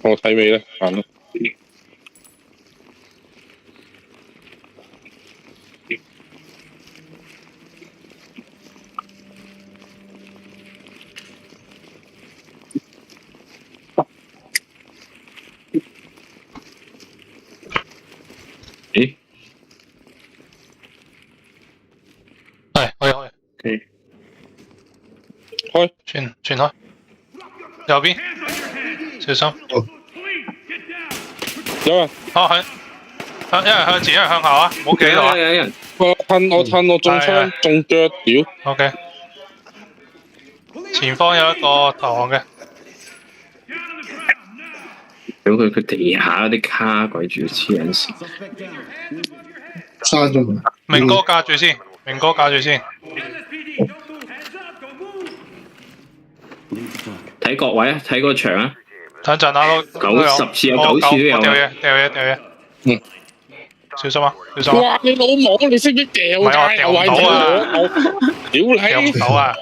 我睇尾咧，行啦。咦？係可以。開，傳開，右邊，小心。有人。一人向前，一人向後啊！唔好企喺度啊！有人。我褪我中槍中腳，屌 OK， 前方有一個投降嘅。屌佢地下嗰啲卡鬼住黐緊線。刪咗未？明哥架住先，明哥架住先。睇角位啊，睇個場啊。等陣啊， 10次有9次都有啊。掉嘢。嗯。小心啊！小心啊！哇！你老母，你識唔識掉？唔係我掉唔到啊！屌你！掉唔到啊！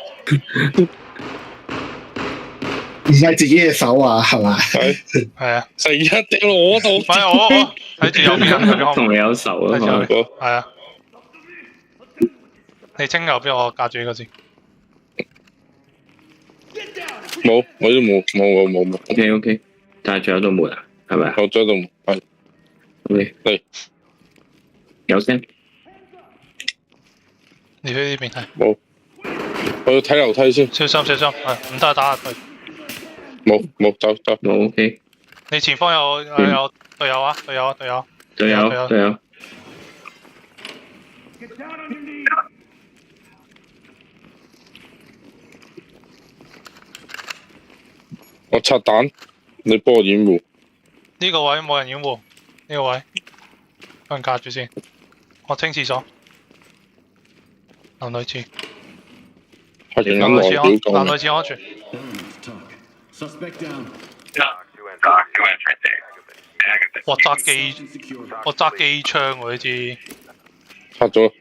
唔係自己嘅手啊，係嘛？係啊，成日掉落我度。唔係我睇住右邊，同你有仇啊！係啊，你清右邊，我架住呢個先。冇，我都冇。OK， 但係仲有道門啊，係咪啊？我仲有道門，係。OK， 嚟。有聲。你去呢邊係。冇。我要睇樓梯先。小心，係唔得打下佢。冇，走。冇 OK。你前方有隊友啊！隊友。我拆彈，你幫我掩護。呢個位冇人掩護，呢個位，有人架住先。我清廁所。男女廁。係人來表講。男女廁安全。我揸機槍喎呢支。拆咗。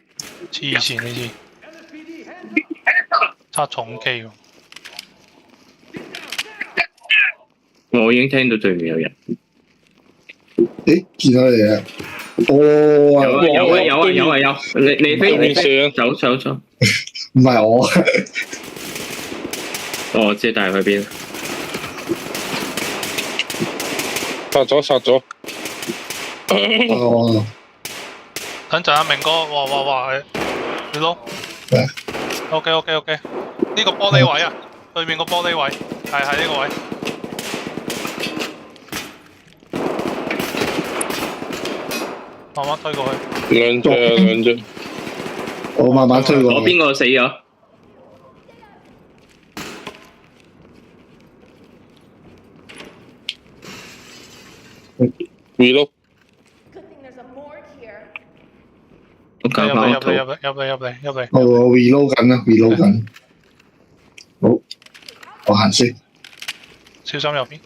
黐線呢支。揸重機喎。我已經聽到對面有人。咦，見到你啊！有，你飛走。唔係我。哦，即係帶去邊？殺咗。哦。等陣啊，明哥，哇，你攞。OK， 呢個玻璃位啊，對面個玻璃位，係呢個位。慢慢推過去。兩隻。我慢慢推過去。我邊個死咗？reload。我搞翻我圖。入嚟。我 reload 緊。好，我行先。小心右邊。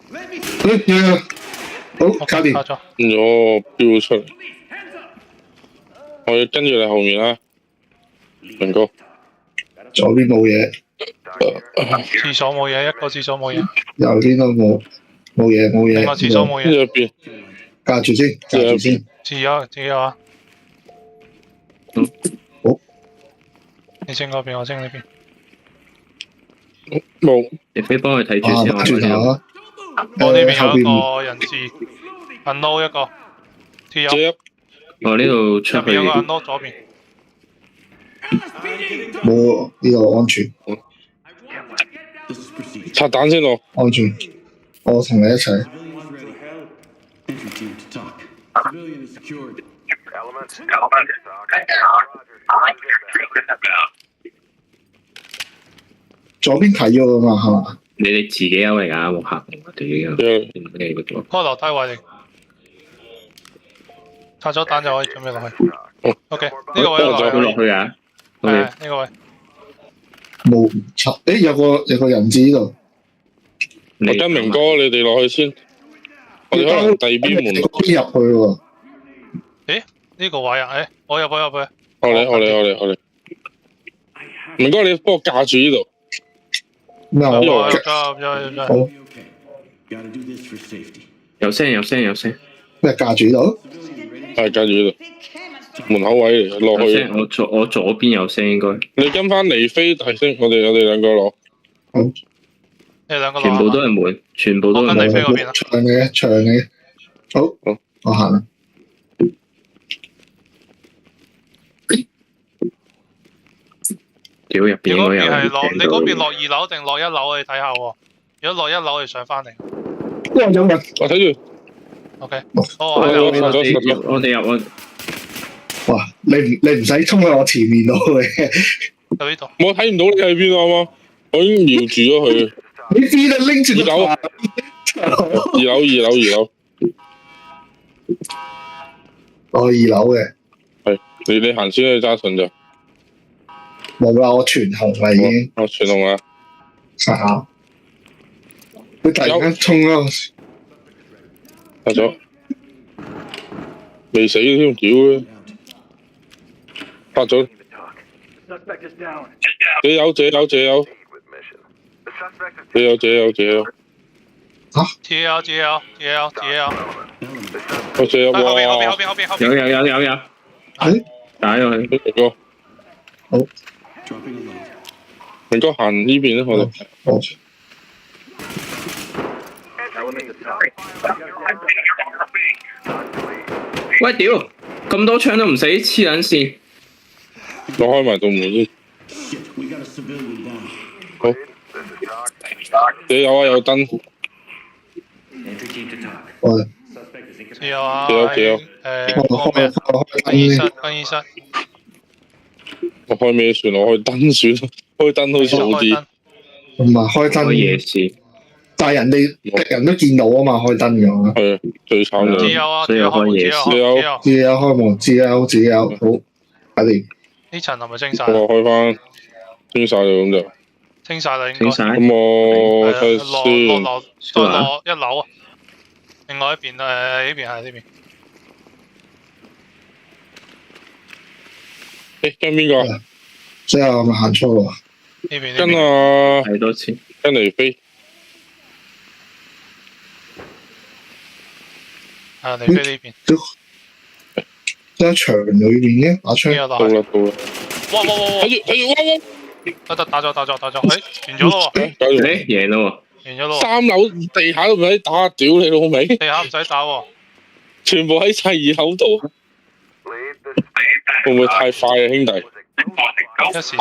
好，搞掂。我飆出嚟。我要跟住你後面啦，明哥。左邊冇嘢。廁所冇嘢，一個廁所冇嘢。右邊都冇嘢。另外廁所冇嘢。入邊。架住先。自己有啊。好。你清嗰邊，我清呢邊。冇。你飛幫佢睇住先。轉頭啊！我呢邊有一個人質 ，unload 一個。我呢度出去。有個 unload 左邊。冇呢個安全。拆彈先咯。安全。我同你一齊。左邊睇咗㗎嘛，係嘛？你哋自己有嚟㗎，冇客我哋嘅。嗰個樓梯位嚟。拆咗彈就可以準備落去。OK， 呢個位落去啊。係呢個位。冇拆，誒有個人質呢度。我跟明哥你哋落去先。我哋可能第二邊門入去喎。誒呢個位啊，我入去。我嚟。明哥你幫我架住呢度。咩？我入。好。有聲有聲有聲，咩架住度？係隔住呢度門口位嚟落去。有聲我左邊有聲應該，你跟翻嚟飛提升，我哋兩個攞。你兩個全部都係門，全部都係我跟你飛門。嗰邊啊。長嘅長嘅，好，我行啦。屌入邊你應該有嗰邊係落，人你嗰邊落2樓定落1樓？你睇下喎。如果落1樓，你上翻嚟。哇！有人，我睇住。 OK。我哦，喺度。哋入哇！你唔使衝喺我前面度嘅，到呢度。我睇唔到你喺邊啊嘛，我已經瞄住咗佢。你知啦，拎住個2樓，2樓。我2樓嘅，係你行先去揸順就。冇啦，我全紅啦已經。我全紅啦。啊！佢突然間衝咗，發咗，未死添，屌嘅！發咗。這有。T L。我這有後邊。有，打咗去。明哥。好。明哥行呢邊啦，我哋。好。喂屌，咁多槍都唔死，黐撚線。我開埋道門先。好。這有啊，有燈。我有啊。有。更衣室。我開咩算？我開燈算，開燈好似好啲。唔係開燈夜視，但係敵人都見到啊嘛，開燈嘅。係最慘嘅。只有啊，所以開夜視。自己有開門，自己有好，快啲。呢層係咪清晒？我開翻，清晒啦咁就。清晒啦，應該。清晒。咁我睇下先。落1樓啊。另外一邊呢邊係呢邊。跟邊個？即係我咪行錯路啊！呢邊。跟啊，睇多次。跟嚟飛。你飛呢邊。喺牆裏邊嘅把槍。到啦。哇！睇住，打咗，完咗咯喎。贏咯喎。完咗咯喎。3樓地下都唔使打，屌你老味！地下唔使打喎。全部喺晒2樓度。會唔會太快啊，兄弟？一時。